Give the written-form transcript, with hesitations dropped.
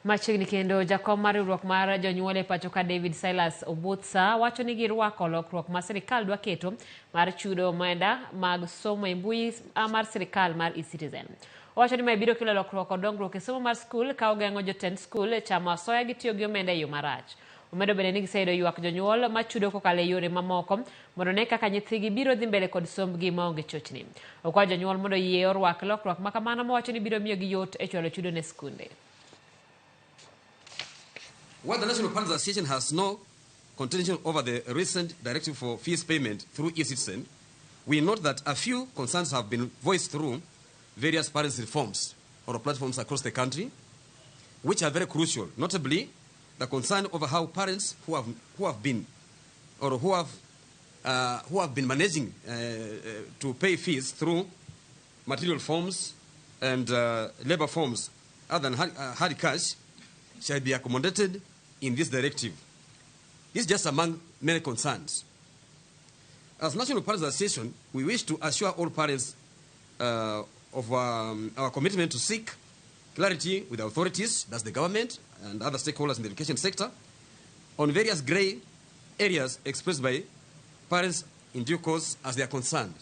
Machiegni kendo jakom mar riwruok mar jonyuol e pacho ka David Silas Obutsa wacho ni girwako lokruok ma sirikal dwa keto mar chudo omenda mag somo e mbui mar sirikal mar eCitizen. Wacho ni mae biro kelo lokruok kod dongruok e somo mar skul ka ogeng'o jotend skul chamo asoya gi tiyo gi omenda e yo marach. Omedo bende ni giseyudo ywak jonyuol ma chudo kokalo e yore mamoko mondo ne kaka nyithigi biro dhi mbele kod sombgi maonge chochni. Okwayo jonyuol mondo yie orwak lokruok ma kamano mowacho ni biro miyo gi yot e chulo chudo ne skunde. While the National Parents Association has no contention over the recent directive for fees payment through eCitizen, we note that a few concerns have been voiced through various parents reforms or platforms across the country, which are very crucial. Notably, the concern over how parents who have been managing to pay fees through material forms and labor forms other than hard cash shall be accommodated in this directive. This is just among many concerns. As National Parents Association, we wish to assure all parents of our commitment to seek clarity with the authorities, that's the government and other stakeholders in the education sector, on various grey areas expressed by parents in due course as they are concerned.